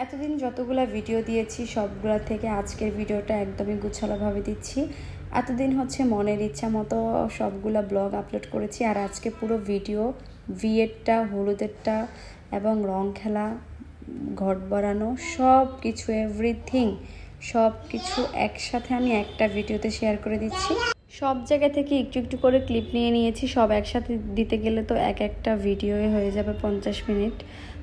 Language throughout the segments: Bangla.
এতদিন যতগুলা ভিডিও দিয়েছি সবগুলা থেকে আজকের ভিডিওটা একদমই গুছালোভাবে দিচ্ছি। এতদিন হচ্ছে মনের ইচ্ছা মতো সবগুলা ব্লগ আপলোড করেছি, আর আজকে পুরো ভিডিও বিয়েরটা, হলুদেরটা এবং রং খেলা, ঘট বাড়ানো সব কিছু এভরিথিং সব কিছু একসাথে আমি একটা ভিডিওতে শেয়ার করে দিচ্ছি। সব জায়গা থেকে একটু একটু করে ক্লিপ নিয়ে নিয়েছি, সব একসাথে দিতে গেলে তো একটা ভিডিওই হয়ে যাবে 50 মিনিট।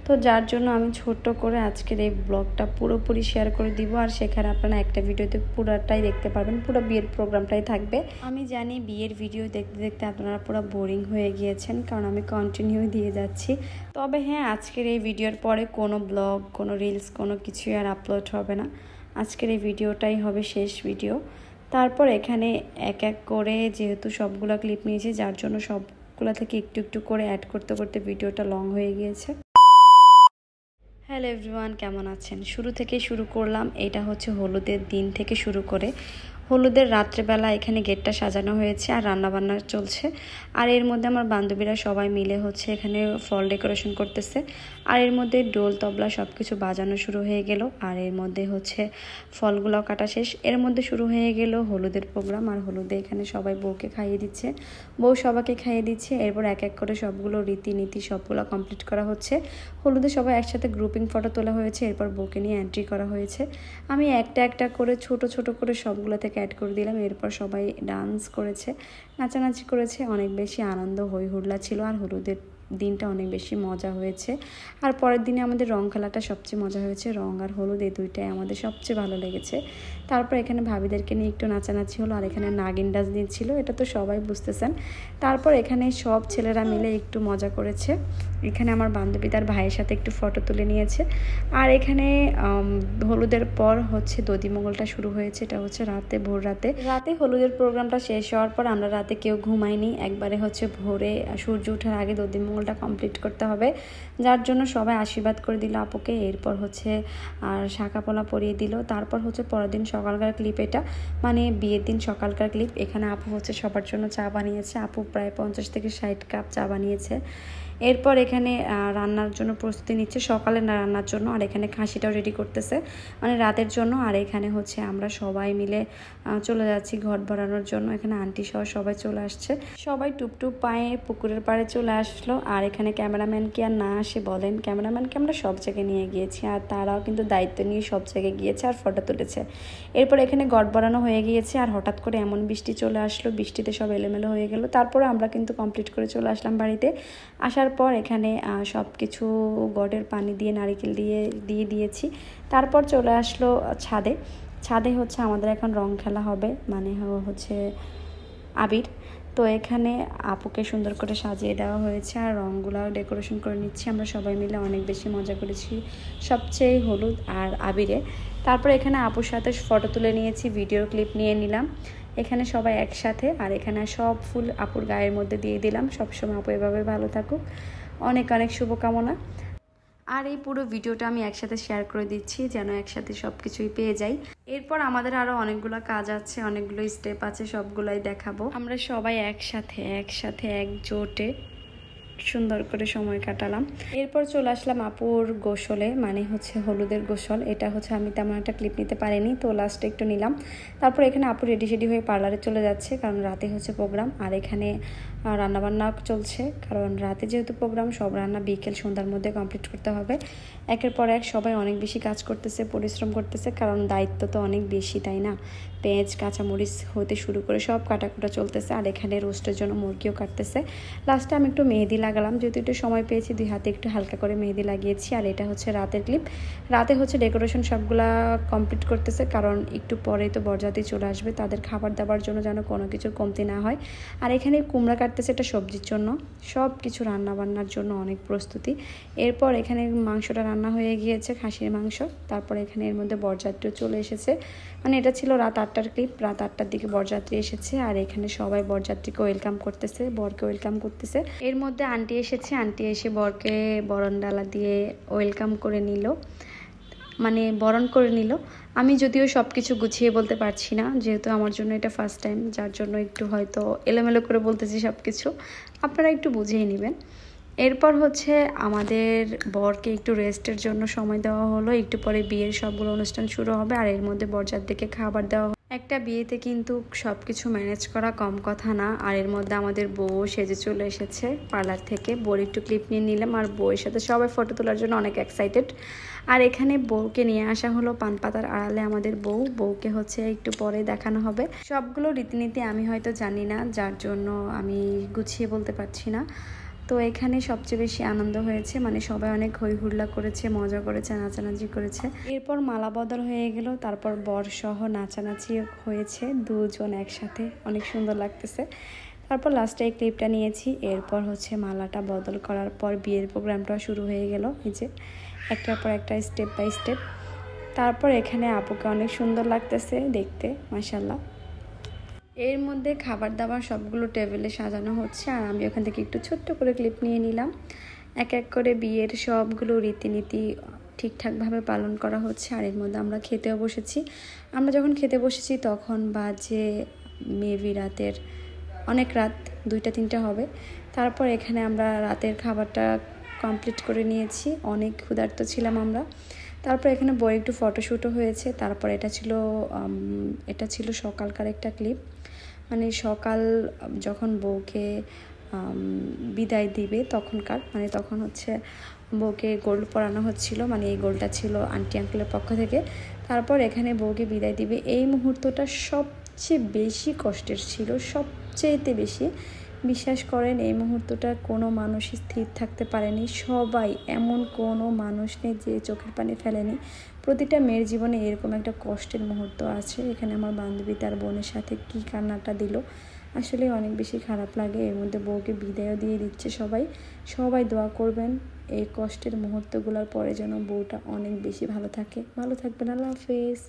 তো যার জন্য আমি ছোট্ট করে আজকের এই ব্লগটা পুরোপুরি শেয়ার করে দিব, আর সেখানে আপনারা একটা ভিডিওতে পুরোটাই দেখতে পারবেন, পুরো বিয়ের প্রোগ্রামটাই থাকবে। আমি জানি বিয়ের ভিডিও দেখতে দেখতে আপনারা পুরো বোরিং হয়ে গিয়েছেন, কারণ আমি কন্টিনিউ দিয়ে যাচ্ছি। তবে হ্যাঁ, আজকের এই ভিডিওর পরে কোনো ব্লগ, কোনো রিলস, কোনো কিছুই আর আপলোড হবে না। আজকের এই ভিডিওটাই হবে শেষ ভিডিও। তারপর এখানে এক এক করে যেহেতু সবগুলো ক্লিপ নিয়েছি, যার জন্য সবগুলো থেকে একটু একটু করে অ্যাড করতে করতে ভিডিওটা লং হয়ে গিয়েছে। হ্যালো এভরিওয়ান, কেমন আছেন? শুরু থেকেই শুরু করলাম। এটা হচ্ছে হলুদের দিন থেকে শুরু করে হলুদের রাত্রেবেলা এখানে গেটটা সাজানো হয়েছে আর রান্নাবান্না চলছে। আর এর মধ্যে আমার বান্ধবীরা সবাই মিলে হচ্ছে এখানে ফল ডেকোরেশন করতেছে। আর এর মধ্যে ডোল তবলা সব কিছু বাজানো শুরু হয়ে গেল। আর এর মধ্যে হচ্ছে ফলগুলো কাটা শেষ। এর মধ্যে শুরু হয়ে গেল হলুদের প্রোগ্রাম। আর হলুদে এখানে সবাই বউকে খাইয়ে দিচ্ছে, বউ সবাইকে খাইয়ে দিচ্ছে। এরপর এক এক করে সবগুলো রীতিনীতি সবগুলো কমপ্লিট করা হচ্ছে। হলুদে সবাই একসাথে গ্রুপিং ফটো তোলা হয়েছে, এরপর বউকে নিয়ে এন্ট্রি করা হয়েছে। আমি একটা একটা করে ছোট ছোট করে সবগুলো থেকে অ্যাড করে দিলাম। এরপর সবাই ডান্স করেছে, নাচানাচি করেছে, অনেক বেশি আনন্দ হই হুল্লা ছিল। আর হলুদের দিনটা অনেক বেশি মজা হয়েছে। আর পরের দিনে আমাদের রং খেলাটা সবচেয়ে মজা হয়েছে। রং আর হলুদ এই দুইটাই আমাদের সবচেয়ে ভালো লেগেছে। তারপর এখানে ভাবিদেরকে নিয়ে একটু নাচানাচি হলো, আর এখানে নাগিন ডান্স দিচ্ছিল, এটা তো সবাই বুঝতেছেন। তারপর এখানে সব ছেলেরা মিলে একটু মজা করেছে। এখানে আমার বান্ধবী তার ভাইয়ের সাথে একটু ফটো তুলে নিয়েছে। আর এখানে হলুদের পর হচ্ছে দধিমঙ্গলটা শুরু হয়েছে। এটা হচ্ছে ভোর রাতে হলুদের প্রোগ্রামটা শেষ হওয়ার পর আমরা রাতে কেউ ঘুমাইনি, একবারে হচ্ছে ভোরে সূর্য ওঠার আগে দধিমঙ্গলটা কমপ্লিট করতে হবে, যার জন্য সবাই আশীর্বাদ করে দিল আপুকে। এরপর হচ্ছে আর শাঁখাপলা পরিয়ে দিল। তারপর হচ্ছে পরের দিন সকালকার ক্লিপ, এটা মানে বিয়ের দিন সকালকার ক্লিপ। এখানে আপু হচ্ছে সবার জন্য চা বানিয়েছে। আপু প্রায় 50 থেকে 60 কাপ চা বানিয়েছে। এরপর এখানে রান্নার জন্য প্রস্তুতি নিচ্ছে, সকালে রান্নার জন্য। আর এখানে খাসিটাও রেডি করতেছে, মানে রাতের জন্য। আর এখানে হচ্ছে আমরা সবাই মিলে চলে যাচ্ছি ঘট ভরানোর জন্য। এখানে আন্টি সহ সবাই চলে আসছে, সবাই টুপটুপ পায়ে পুকুরের পাড়ে চলে আসলো। আর এখানে ক্যামেরাম্যান কি আর না আসে বলেন, ক্যামেরাম্যানকে আমরা সব জায়গায় নিয়ে গিয়েছি, আর তারাও কিন্তু দায়িত্ব নিয়ে সব জায়গায় গিয়েছে আর ফটো তুলেছে। এরপর এখানে ঘট ভরানো হয়ে গিয়েছে, আর হঠাৎ করে এমন বৃষ্টি চলে আসলো, বৃষ্টিতে সব এলোমেলো হয়ে গেল। তারপরে আমরা কিন্তু কমপ্লিট করে চলে আসলাম বাড়িতে। আসার পর এখানে সব কিছু গড়ের পানি দিয়ে নারিকেল দিয়ে দিয়েছি। তারপর চলে আসলো ছাদে হচ্ছে আমাদের এখন রং খেলা হবে, মানে হচ্ছে আবির। তো এখানে আপুকে সুন্দর করে সাজিয়ে দেওয়া হয়েছে, আর রঙগুলো ডেকোরেশন করে নিচ্ছি। আমরা সবাই মিলে অনেক বেশি মজা করেছি, সবচেয়ে হলুদ আর আবিরে। তারপর এখানে আপুর সাথে ফটো তুলে নিয়েছি, ভিডিও ক্লিপ নিয়ে নিলাম এখানে সবাই একসাথে। আর এখানে সব ফুল আপুর গায়ের মধ্যে দিয়ে দিলাম। সবসময় আপু এভাবে ভালো থাকুক, অনেক অনেক শুভকামনা। আর এই পুরো ভিডিওটা আমি একসাথে শেয়ার করে দিচ্ছি, যেন একসাথে সব কিছুই পেয়ে যাই। এরপর আমাদের আরও অনেকগুলো কাজ আছে, অনেকগুলো স্টেপ আছে, সবগুলাই দেখাবো। আমরা সবাই একসাথে একজোটে সুন্দর করে সময় কাটালাম। এরপর চলে আসলাম আপুর গোসলে, মানে হচ্ছে হলুদের গোসল। এটা হচ্ছে আমি তেমন একটা ক্লিপ নিতে পারিনি, তো লাস্টে একটু নিলাম। তারপর এখানে আপু রেডি হয়ে পার্লারে চলে যাচ্ছে, কারণ রাতে হচ্ছে প্রোগ্রাম। আর এখানে রান্নাবান্না চলছে, কারণ রাতে যেহেতু প্রোগ্রাম, সব রান্না বিকেল সন্ধ্যার মধ্যে কমপ্লিট করতে হবে। একের পর এক সবাই অনেক বেশি কাজ করতেছে, পরিশ্রম করতেছে, কারণ দায়িত্ব তো অনেক বেশি, তাই না? পেঁয়াজ কাঁচামরিচ হতে শুরু করে সব কাটাকুটা চলতেছে। আর এখানে রোস্টের জন্য মুরগিও কাটতেছে। লাস্টে আমি একটু মেহেদি লাগালাম, যেহেতু একটু সময় পেয়েছি, 2 হাতে একটু হালকা করে মেহেদি লাগিয়েছি। আর এটা হচ্ছে রাতের ক্লিপ। রাতে হচ্ছে ডেকোরেশন সবগুলা কমপ্লিট করতেছে, কারণ একটু পরেই তো বরযাত্রী চলে আসবে, তাদের খাবার দাবার জন্য যেন কোনো কিছুর কমতি না হয়। আর এখানে কুমড়া কাটতেছে, এটা সবজির জন্য। সব কিছু রান্নাবান্নার জন্য অনেক প্রস্তুতি। এরপর এখানে মাংসটা রান্না হয়ে গিয়েছে, খাসির মাংস। তারপর এখানে এর মধ্যে বরযাত্রীও চলে এসেছে, মানে এটা ছিল রাত 8টার ক্লিপ। রাত 8টার দিকে বরযাত্রী এসেছে, আর এখানে সবাই বরযাত্রীকে ওয়েলকাম করতেছে, বরকে ওয়েলকাম করতেছে। এর মধ্যে আন্টি এসেছে, আন্টি এসে বরকে বরণডালা দিয়ে ওয়েলকাম করে নিল, মানে বরণ করে নিল। আমি যদিও সব কিছু গুছিয়ে বলতে পারছি না, যেহেতু আমার জন্য এটা ফার্স্ট টাইম, যার জন্য একটু হয়তো এলোমেলো করে বলতেছি সব কিছু, আপনারা একটু বুঝিয়ে নেবেন। এরপর হচ্ছে আমাদের বরকে একটু রেস্টের জন্য সময় দেওয়া হলো। একটু পরে বিয়ের সবগুলো অনুষ্ঠান শুরু হবে আর এর মধ্যে বরযাত্রীকে খাবার দেওয়া। একটা বিয়েতে কিন্তু সব কিছু ম্যানেজ করা কম কথা না। আর এর মধ্যে আমাদের বউ সেজে চলে এসেছে পার্লার থেকে। বউর একটু ক্লিপ নিয়ে নিলাম আর বউয়ের সাথে সবাই ফটো তোলার জন্য অনেক এক্সাইটেড। আর এখানে বউকে নিয়ে আসা হলো পান পাতার আড়ালে আমাদের বউকে হচ্ছে একটু পরে দেখানো হবে। সবগুলো রীতিনীতি আমি হয়তো জানি না, যার জন্য আমি গুছিয়ে বলতে পারছি না। তো এখানে সবচেয়ে বেশি আনন্দ হয়েছে, মানে সবাই অনেক হই হুল্লা করেছে, মজা করেছে, নাচানাচি করেছে। এরপর মালা বদল হয়ে গেল, তারপর বর সহ নাচানাচি হয়েছে দুজন একসাথে, অনেক সুন্দর লাগতেছে। তারপর লাস্টে এই ক্লিপটা নিয়েছি। এরপর হচ্ছে মালাটা বদল করার পর বিয়ের প্রোগ্রামটা শুরু হয়ে গেল, এই যে একটার পর একটা স্টেপ বাই স্টেপ। তারপর এখানে আপুকে অনেক সুন্দর লাগতেছে দেখতে, মাশাল্লাহ। এর মধ্যে খাবার দাবার সবগুলো টেবিলে সাজানো হচ্ছে আর আমি ওখান থেকে একটু ছোট্ট করে ক্লিপ নিয়ে নিলাম। এক এক করে বিয়ের সবগুলো রীতিনীতি ঠিকঠাকভাবে পালন করা হচ্ছে আর এর মধ্যে আমরা খেতেও বসেছি। আমরা যখন খেতে বসেছি তখন বাজে মেবি রাতের অনেক রাত, 2টা-3টা হবে। তারপর এখানে আমরা রাতের খাবারটা কমপ্লিট করে নিয়েছি, অনেক ক্ষুধার্ত ছিলাম আমরা। তারপর এখানে বই একটু ফটোশ্যুটও হয়েছে। তারপর এটা ছিল সকালকার একটা ক্লিপ, মানে সকাল যখন বউকে বিদায় দিবে তখনকার, মানে তখন হচ্ছে বউকে গোল্ড পরানো হচ্ছিল, মানে এই গোল্ডটা ছিল আন্টি আঙ্কেলের পক্ষ থেকে। তারপর এখানে বউকে বিদায় দিবে, এই মুহূর্তটা সবচেয়ে বেশি কষ্টের ছিল, সবচেয়েতে বেশি। বিশ্বাস করেন এই মুহূর্তটা কোনো মানুষই স্থির থাকতে পারেনি, সবাই, এমন কোনো মানুষ নেই যে চোখের পানি ফেলেনি। প্রতিটা মেয়ের জীবনে এরকম একটা কষ্টের মুহূর্ত আছে। এখানে আমার বান্ধবী তার বোনের সাথে কি কান্নাটা দিল, আসলে অনেক বেশি খারাপ লাগে। এর মধ্যে বউকে বিদায়ও দিয়ে দিচ্ছে সবাই। সবাই দোয়া করবেন এই কষ্টের মুহূর্তগুলোর পরে যেন বউটা অনেক বেশি ভালো থাকে। ভালো থাকবেন, আল্লাহ হাফেজ।